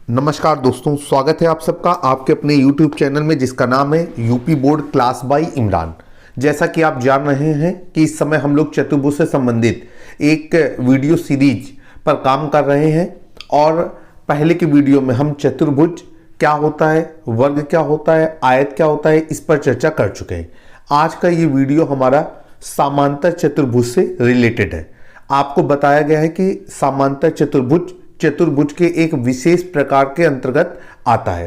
नमस्कार दोस्तों, स्वागत है आप सबका आपके अपने YouTube चैनल में जिसका नाम है UP board class by Imran. जैसा कि आप जान रहे हैं कि इस समय हम लोग चतुर्भुज से संबंधित एक वीडियो सीरीज पर काम कर रहे हैं और पहले की वीडियो में हम चतुर्भुज क्या होता है, वर्ग क्या होता है, आयत क्या होता है, इस पर चर्चा कर चुके हैं। आज का ये वीडियो हमारा समांतर चतुर्भुज से रिलेटेड है। आपको बताया गया है कि समांतर चतुर्भुज के एक विशेष प्रकार के अंतर्गत आता है।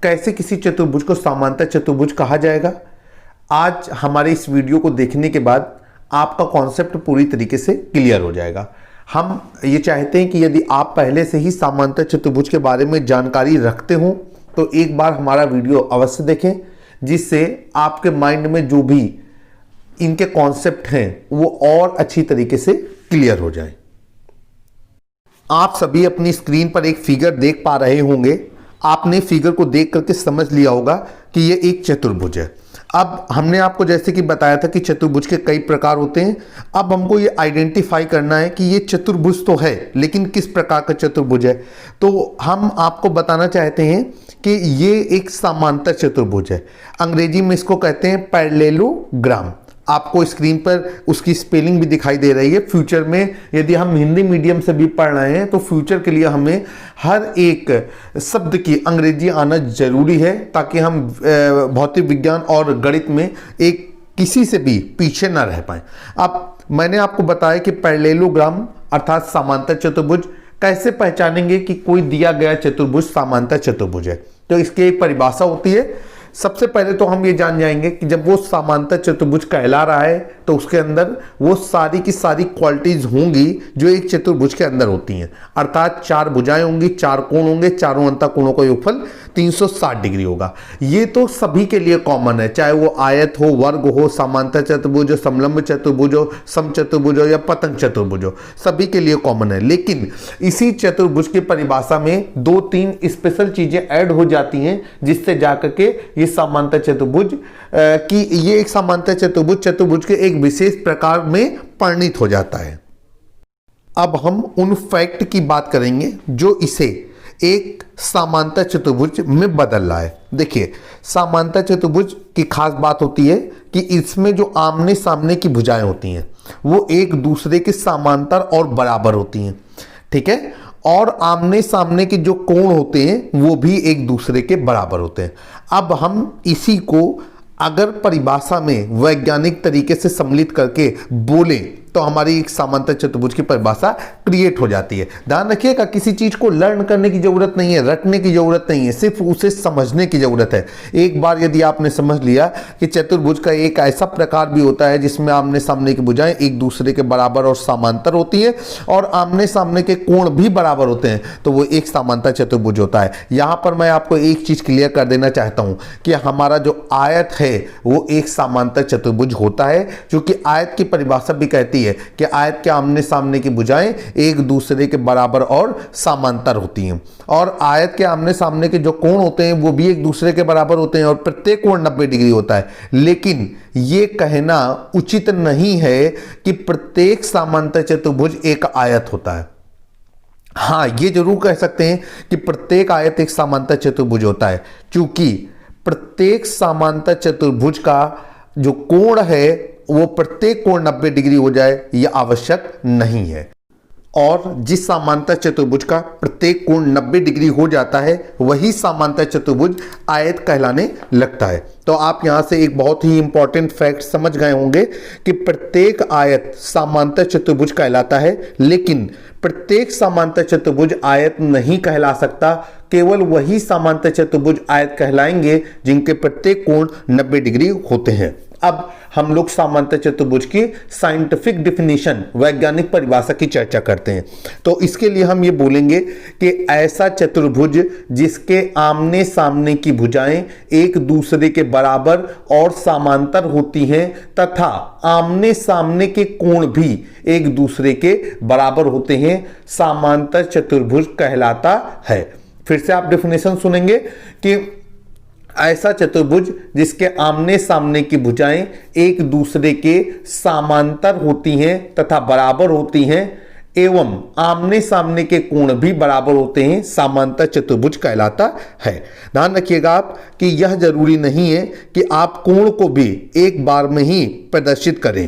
कैसे किसी चतुर्भुज को समांतर चतुर्भुज कहा जाएगा, आज हमारे इस वीडियो को देखने के बाद आपका कॉन्सेप्ट पूरी तरीके से क्लियर हो जाएगा। हम ये चाहते हैं कि यदि आप पहले से ही समांतर चतुर्भुज के बारे में जानकारी रखते हो तो एक बार हमारा वीडियो अवश्य देखें, जिससे आपके माइंड में जो भी इनके कॉन्सेप्ट हैं वो और अच्छी तरीके से क्लियर हो जाए। आप सभी अपनी स्क्रीन पर एक फिगर देख पा रहे होंगे। आपने फिगर को देख करके समझ लिया होगा कि ये एक चतुर्भुज है। अब हमने आपको जैसे कि बताया था कि चतुर्भुज के कई प्रकार होते हैं। अब हमको ये आइडेंटिफाई करना है कि ये चतुर्भुज तो है, लेकिन किस प्रकार का चतुर्भुज है। तो हम आपको बताना चाहते हैं कि ये एक समांतर चतुर्भुज है। अंग्रेजी में इसको कहते हैं पैरेललोग्राम। आपको स्क्रीन पर उसकी स्पेलिंग भी दिखाई दे रही है। फ्यूचर में यदि हम हिंदी मीडियम से भी पढ़ रहे हैं तो फ्यूचर के लिए हमें हर एक शब्द की अंग्रेजी आना जरूरी है, ताकि हम भौतिक विज्ञान और गणित में एक किसी से भी पीछे ना रह पाए। अब मैंने आपको बताया कि पैरेललोग्राम अर्थात समांतर चतुर्भुज कैसे पहचानेंगे कि कोई दिया गया चतुर्भुज समांतर चतुर्भुज है। तो इसकी एक परिभाषा होती है। सबसे पहले तो हम ये जान जाएंगे कि जब वो समांतर चतुर्भुज कहला रहा है तो उसके अंदर वो सारी की सारी क्वालिटीज होंगी जो एक चतुर्भुज के अंदर होती हैं। अर्थात चार भुजाएं होंगी, चार कोण होंगे, चारों अंतःकोणों का योगफल 360 डिग्री होगा। ये तो सभी के लिए कॉमन है, चाहे वो आयत हो, वर्ग हो, समांतर चतुर्भुज हो, समलंब चतुर्भुज हो, समचतुर्भुज हो या पतंग चतुर्भुज हो, सभी के लिए कॉमन है। लेकिन इसी चतुर्भुज की परिभाषा में दो तीन स्पेशल चीजें ऐड हो जाती हैं, जिससे जाकर के ये समांतर चतुर्भुज कि ये एक समांतर चतुर्भुज के एक विशेष प्रकार में परिणित हो जाता है। अब हम उन फैक्ट की बात करेंगे जो इसे एक समांतर चतुर्भुज में बदल रहा है। देखिए, समांतर चतुर्भुज की खास बात होती है कि इसमें जो आमने सामने की भुजाएं होती हैं वो एक दूसरे के समांतर और बराबर होती हैं, ठीक है। और आमने सामने के जो कोण होते हैं वो भी एक दूसरे के बराबर होते हैं। अब हम इसी को अगर परिभाषा में वैज्ञानिक तरीके से सम्मिलित करके बोलें तो हमारी एक समांतर चतुर्भुज की परिभाषा क्रिएट हो जाती है। ध्यान रखिएगा, किसी चीज को लर्न करने की जरूरत नहीं है, रटने की जरूरत नहीं है, सिर्फ उसे समझने की जरूरत है। एक बार यदि आपने समझ लिया कि चतुर्भुज का एक ऐसा प्रकार भी होता है जिसमें आमने सामने की भुजाएं एक दूसरे के बराबर और समांतर होती है और आमने सामने के कोण भी बराबर होते हैं, तो वो एक समांतर चतुर्भुज होता है। यहां पर मैं आपको एक चीज क्लियर कर देना चाहता हूं कि हमारा जो आयत है वो एक समांतर चतुर्भुज होता है, क्योंकि आयत की परिभाषा भी कहती है कि आयत के आमने सामने की भुजाएं एक दूसरे के बराबर और समांतर होती हैं, और आयत के आमने सामने के जो कोण होते हैं वो भी एक दूसरे के बराबर होते हैं और प्रत्येक कोण 90 डिग्री होता है। लेकिन यह कहना उचित नहीं है कि प्रत्येक समांतर चतुर्भुज एक आयत होता है। हां, यह जरूर कह सकते हैं कि प्रत्येक आयत एक समांतर चतुर्भुज होता है, क्योंकि प्रत्येक समांतर चतुर्भुज का जो कोण है वो प्रत्येक कोण 90 डिग्री हो जाए यह आवश्यक नहीं है। और जिस समांतर चतुर्भुज का प्रत्येक कोण 90 डिग्री हो जाता है वही समांतर चतुर्भुज आयत कहलाने लगता है। तो आप यहां से एक बहुत ही इंपॉर्टेंट फैक्ट समझ गए होंगे कि प्रत्येक आयत समांतर चतुर्भुज कहलाता है, लेकिन प्रत्येक समांतर चतुर्भुज आयत नहीं कहला सकता। केवल वही समांतर चतुर्भुज आयत कहलाएंगे जिनके प्रत्येक कोण 90 डिग्री होते हैं। अब हम लोग समांतर चतुर्भुज की साइंटिफिक डिफिनीशन, वैज्ञानिक परिभाषा की चर्चा करते हैं। तो इसके लिए हम ये बोलेंगे कि ऐसा चतुर्भुज जिसके आमने सामने की भुजाएं एक दूसरे के बराबर और समांतर होती हैं तथा आमने सामने के कोण भी एक दूसरे के बराबर होते हैं, समांतर चतुर्भुज कहलाता है। फिर से आप डेफिनेशन सुनेंगे कि ऐसा चतुर्भुज जिसके आमने सामने की भुजाएं एक दूसरे के समांतर होती हैं तथा बराबर होती हैं, एवं आमने सामने के कोण भी बराबर होते हैं समांतर चतुर्भुज कहलाता है। ध्यान रखिएगा आप कि यह जरूरी नहीं है कि आप कोण को भी एक बार में ही प्रदर्शित करें।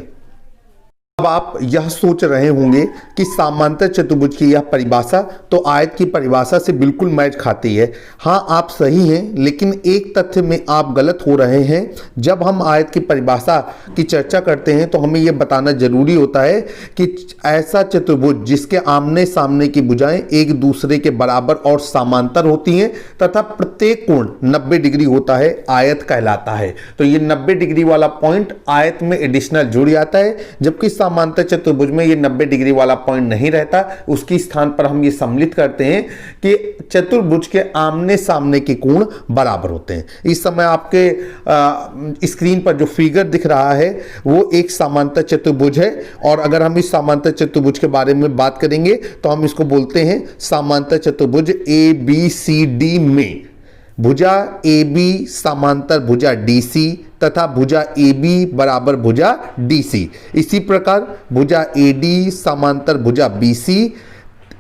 अब आप यह सोच रहे होंगे कि समांतर चतुर्भुज की यह परिभाषा तो आयत की परिभाषा से बिल्कुल मैच खाती है। हाँ, आप सही हैं, लेकिन एक तथ्य में आप गलत हो रहे हैं। जब हम आयत की परिभाषा की चर्चा करते हैं तो हमें यह बताना जरूरी होता है कि ऐसा चतुर्भुज जिसके आमने सामने की भुजाएं एक दूसरे के बराबर और समांतर होती हैं तथा प्रत्येक कोण 90 डिग्री होता है, आयत कहलाता है। तो ये 90 डिग्री वाला पॉइंट आयत में एडिशनल जुड़ जाता है, जबकि समांतर चतुर्भुज में ये 90 डिग्री वाला पॉइंट नहीं रहता। उसकी स्थान पर हम ये सम्मिलित करते हैं कि चतुर्भुज के आमने सामने के कोण बराबर होते हैं। इस समय आपके स्क्रीन पर जो फिगर दिख रहा है वो एक समांतर चतुर्भुज है, और अगर हम इस समांतर चतुर्भुज के बारे में बात करेंगे तो हम इसको बोलते हैं समांतर चतुर्भुज ए बी सी डी में भुजा ए बी समांतर भुजा डी सी तथा भुजा ए बी बराबर भुजा डी सी। इसी प्रकार भुजा ए डी समांतर भुजा बी सी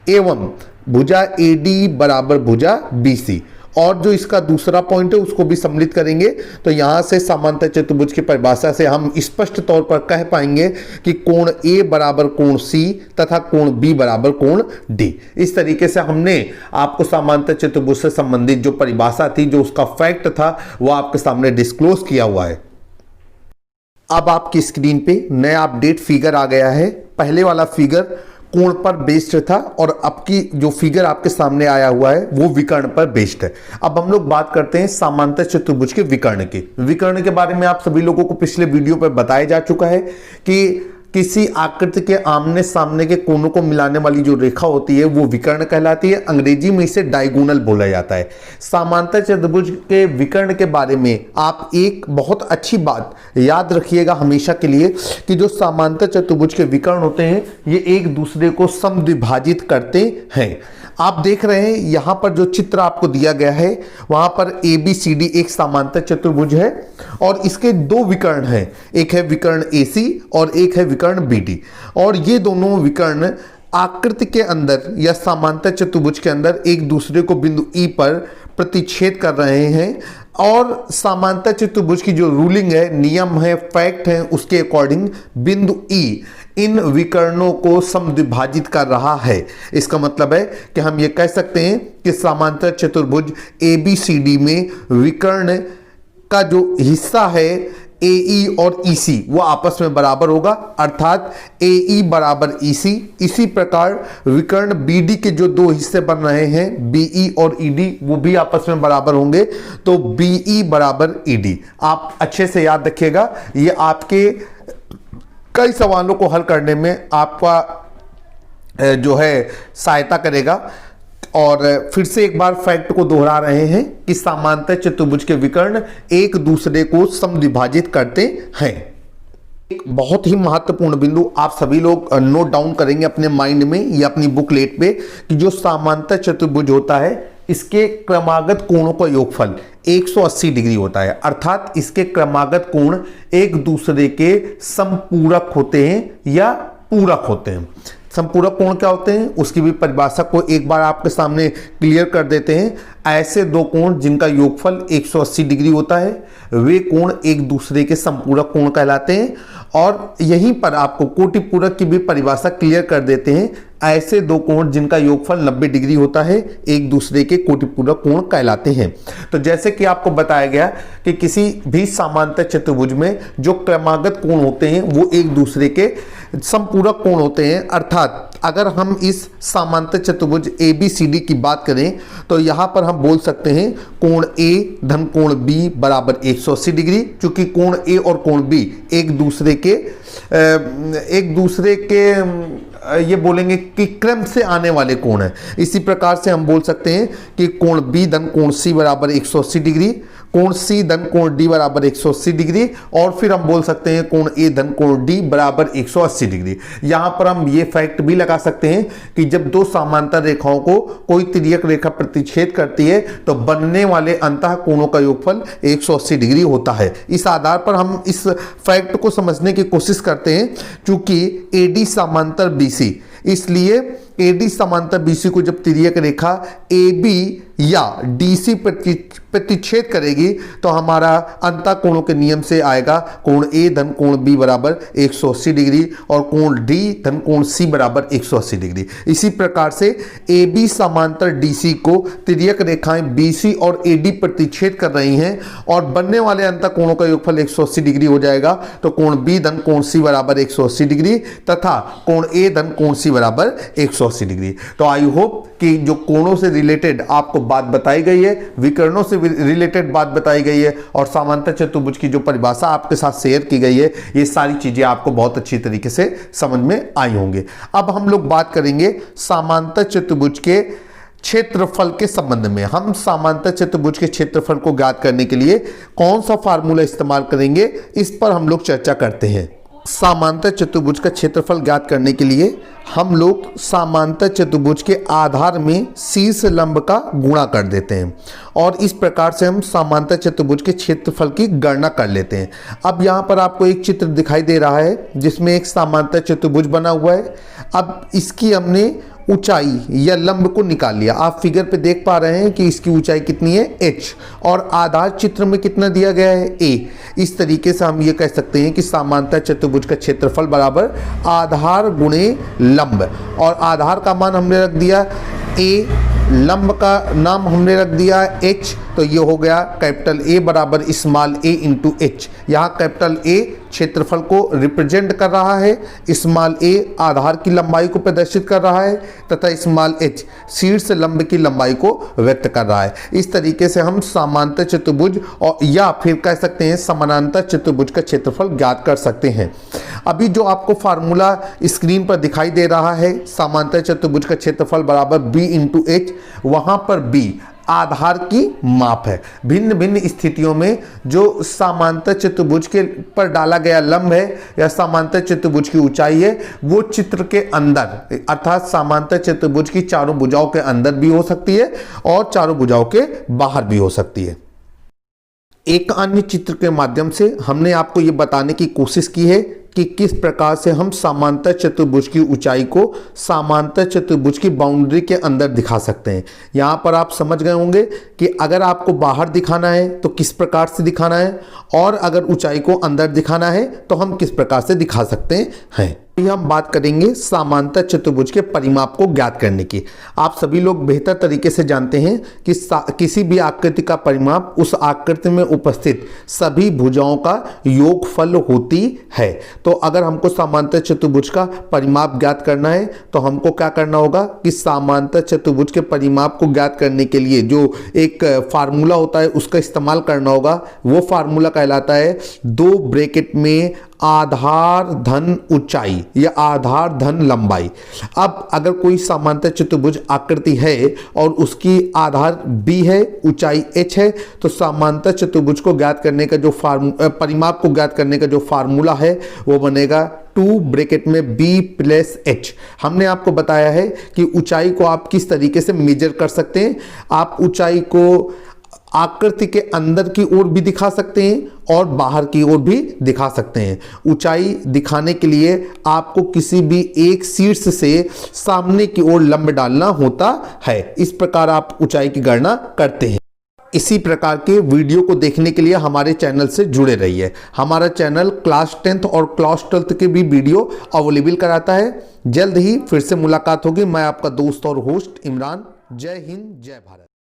एवं भुजा ए डी बराबर भुजा बी सी। और जो इसका दूसरा पॉइंट है उसको भी सम्मिलित करेंगे तो यहां से समांतर चतुर्भुज की परिभाषा से हम स्पष्ट तौर पर कह पाएंगे कि कोण ए बराबर कोण सी तथा कोण बी बराबर कोण डी। इस तरीके से हमने आपको समांतर चतुर्भुज से संबंधित जो परिभाषा थी, जो उसका फैक्ट था, वो आपके सामने डिस्क्लोज किया हुआ है। अब आपकी स्क्रीन पे नया अपडेट फिगर आ गया है। पहले वाला फिगर कोण पर बेस्ड था और अब की जो फिगर आपके सामने आया हुआ है वो विकर्ण पर बेस्ड है। अब हम लोग बात करते हैं समांतर चतुर्भुज के विकर्ण के। विकर्ण के बारे में आप सभी लोगों को पिछले वीडियो पर बताया जा चुका है कि किसी आकृति के आमने सामने के कोनों को मिलाने वाली जो रेखा होती है वो विकर्ण कहलाती है। अंग्रेजी में इसे डायगोनल बोला जाता है। समांतर चतुर्भुज के विकर्ण के बारे में आप एक बहुत अच्छी बात याद रखिएगा हमेशा के लिए कि जो समांतर चतुर्भुज के विकर्ण होते हैं ये एक दूसरे को समद्विभाजित करते हैं। आप देख रहे हैं यहां पर जो चित्र आपको दिया गया है वहां पर ए बी सी डी एक समांतर चतुर्भुज है और इसके दो विकर्ण हैं, एक है विकर्ण ए सी और एक है विकर्ण बी डी। और ये दोनों विकर्ण आकृति के अंदर या समांतर चतुर्भुज के अंदर एक दूसरे को बिंदु ई पर प्रतिच्छेद कर रहे हैं। और समांतर चतुर्भुज की जो रूलिंग है, नियम है, फैक्ट है, उसके अकॉर्डिंग बिंदु ई इन विकर्णों को समद्विभाजित कर रहा है। इसका मतलब है कि हम ये कह सकते हैं कि समांतर चतुर्भुज ए बी सी डी में विकर्ण का जो हिस्सा है ए ई और ई सी वो आपस में बराबर होगा, अर्थात ए ई बराबर ई सी। इसी प्रकार विकर्ण बी डी के जो दो हिस्से बन रहे हैं बी ई और ई डी वो भी आपस में बराबर होंगे, तो बी ई बराबर ई डी। आप अच्छे से याद रखिएगा, ये आपके कई सवालों को हल करने में आपका जो है सहायता करेगा। और फिर से एक बार फैक्ट को दोहरा रहे हैं कि समांतर चतुर्भुज के विकर्ण एक दूसरे को समद्विभाजित करते हैं। एक बहुत ही महत्वपूर्ण बिंदु आप सभी लोग नोट डाउन करेंगे अपने माइंड में या अपनी बुकलेट पे कि जो समांतर चतुर्भुज होता है इसके क्रमागत कोणों का योगफल 180 डिग्री होता है, अर्थात इसके क्रमागत कोण एक दूसरे के समपूरक होते हैं या पूरक होते हैं। समपूरक कोण क्या होते हैं उसकी भी परिभाषा को एक बार आपके सामने क्लियर कर देते हैं। ऐसे दो कोण जिनका योगफल 180 डिग्री होता है वे कोण एक दूसरे के समपूरक कोण कहलाते हैं। और यहीं पर आपको कोटिपूरक की भी परिभाषा क्लियर कर देते हैं। ऐसे दो कोण जिनका योगफल 90 डिग्री होता है एक दूसरे के कोटिपूरक कोण कहलाते हैं। तो जैसे कि आपको बताया गया कि किसी भी समांतर चतुर्भुज में जो क्रमागत कोण होते हैं वो एक दूसरे के समपूरक कोण होते हैं, अर्थात अगर हम इस समांतर चतुर्भुज ए बी सी डी की बात करें तो यहाँ पर हम बोल सकते हैं कोण ए धन कोण बी बराबर 180 डिग्री, चूंकि कोण ए और कोण बी एक दूसरे के ये बोलेंगे कि क्रम से आने वाले कोण हैं। इसी प्रकार से हम बोल सकते हैं कि कोण बी धन कोण सी बराबर 180 डिग्री, कोण सी धन कोण डी बराबर 180 डिग्री, और फिर हम बोल सकते हैं कोण ए धन कोण डी बराबर 180 डिग्री। यहां पर हम ये फैक्ट भी लगा सकते हैं कि जब दो समांतर रेखाओं को कोई तिर्यक रेखा प्रतिच्छेद करती है तो बनने वाले अंतः कोणों का योगफल 180 डिग्री होता है। इस आधार पर हम इस फैक्ट को समझने की कोशिश करते हैं। चूंकि ए डी समांतर बी सी इसलिए AD समांतर BC को जब तिर्यक रेखा AB या DC प्रतिच्छेद करेगी तो हमारा अंतःकोणों के नियम से आएगा कोण A धन कोण B बराबर 180 डिग्री और कोण D धन कोण C बराबर 180 डिग्री। इसी प्रकार से AB समांतर DC को तिर्यक रेखाएं BC और AD प्रतिच्छेद कर रही हैं और बनने वाले अंतःकोणों का योगफल 180 डिग्री हो जाएगा। तो कोण B धन कोण C बराबर 180 डिग्री तथा कोण A धन कोण C बराबर 180 डिग्री। तो आई होप कि जो कोणों से रिलेटेड आपको बात बताई गई है, विकर्णों से रिलेटेड बात बताई गई है और समांतर चतुर्भुज की जो परिभाषा आपके साथ शेयर की गई है, ये सारी चीजें आपको बहुत अच्छी तरीके से समझ में आई होंगी। अब हम लोग बात करेंगे समांतर चतुर्भुज के क्षेत्रफल के संबंध में। हम समांतर चतुर्भुज के क्षेत्रफल को ज्ञात करने के लिए कौन सा फार्मूला इस्तेमाल करेंगे, इस पर हम लोग चर्चा करते हैं। समांतर चतुर्भुज का क्षेत्रफल ज्ञात करने के लिए हम लोग समांतर चतुर्भुज के आधार में शीर्ष लंब का गुणा कर देते हैं और इस प्रकार से हम समांतर चतुर्भुज के क्षेत्रफल की गणना कर लेते हैं। अब यहाँ पर आपको एक चित्र दिखाई दे रहा है जिसमें एक समांतर चतुर्भुज बना हुआ है। अब इसकी हमने ऊंचाई या लंब को निकाल लिया। आप फिगर पे देख पा रहे हैं कि इसकी ऊंचाई कितनी है h और आधार चित्र में कितना दिया गया है a। इस तरीके से हम ये कह सकते हैं कि समांतर चतुर्भुज का क्षेत्रफल बराबर आधार गुणे लंब, और आधार का मान हमने रख दिया a, लंब का नाम हमने रख दिया h, तो ये हो गया कैपिटल A बराबर स्मॉल a इंटू h। यहाँ कैपिटल A क्षेत्रफल को रिप्रेजेंट कर रहा है, स्मॉल a आधार की लंबाई को प्रदर्शित कर रहा है तथा स्मॉल h शीर्ष लंब की लंबाई को व्यक्त कर रहा है। इस तरीके से हम समांतर चतुर्भुज और या फिर कह सकते हैं समानांतर चतुर्भुज का क्षेत्रफल ज्ञात कर सकते हैं। अभी जो आपको फार्मूला स्क्रीन पर दिखाई दे रहा है, समांतर चतुर्भुज का क्षेत्रफल बराबर b इंटू h, वहां पर b आधार की माप है। भिन्न भिन्न स्थितियों में जो समांतर चतुर्भुज के पर डाला गया लंब है या समांतर चतुर्भुज की ऊंचाई है, वो चित्र के अंदर अर्थात समांतर चतुर्भुज की चारों भुजाओं के अंदर भी हो सकती है और चारों भुजाओं के बाहर भी हो सकती है। एक अन्य चित्र के माध्यम से हमने आपको ये बताने की कोशिश की है कि किस प्रकार से हम समांतर चतुर्भुज की ऊंचाई को समांतर चतुर्भुज की बाउंड्री के अंदर दिखा सकते हैं। यहाँ पर आप समझ गए होंगे कि अगर आपको बाहर दिखाना है तो किस प्रकार से दिखाना है और अगर ऊंचाई को अंदर दिखाना है तो हम किस प्रकार से दिखा सकते हैं। हम बात करेंगे समांतर चतुर्भुज के परिमाप को ज्ञात करने की। आप सभी लोग बेहतर तरीके से जानते हैं कि किसी भी आकृति का परिमाप उस आकृति में उपस्थित सभी भुजाओं का योगफल होती है। तो अगर हमको समांतर चतुर्भुज का परिमाप ज्ञात करना है तो हमको क्या करना होगा कि समांतर चतुर्भुज के परिमाप को ज्ञात करने के लिए जो एक फार्मूला होता है उसका इस्तेमाल करना होगा। वो फार्मूला कहलाता है 2 ब्रैकेट में आधार धन ऊंचाई या आधार धन लंबाई। अब अगर कोई समांतर चतुर्भुज आकृति है और उसकी आधार b है, ऊंचाई h है, तो समांतर चतुर्भुज को ज्ञात करने का जो परिमाप को ज्ञात करने का जो फार्मूला है वो बनेगा 2 ब्रैकेट में b प्लस h। हमने आपको बताया है कि ऊंचाई को आप किस तरीके से मेजर कर सकते हैं। आप ऊंचाई को आकृति के अंदर की ओर भी दिखा सकते हैं और बाहर की ओर भी दिखा सकते हैं। ऊंचाई दिखाने के लिए आपको किसी भी एक शीर्ष से सामने की ओर लंब डालना होता है। इस प्रकार आप ऊंचाई की गणना करते हैं। इसी प्रकार के वीडियो को देखने के लिए हमारे चैनल से जुड़े रहिए। हमारा चैनल क्लास 10th और क्लास 12th के भी वीडियो अवेलेबल कराता है। जल्द ही फिर से मुलाकात होगी। मैं आपका दोस्त और होस्ट इमरान। जय हिंद, जय भारत।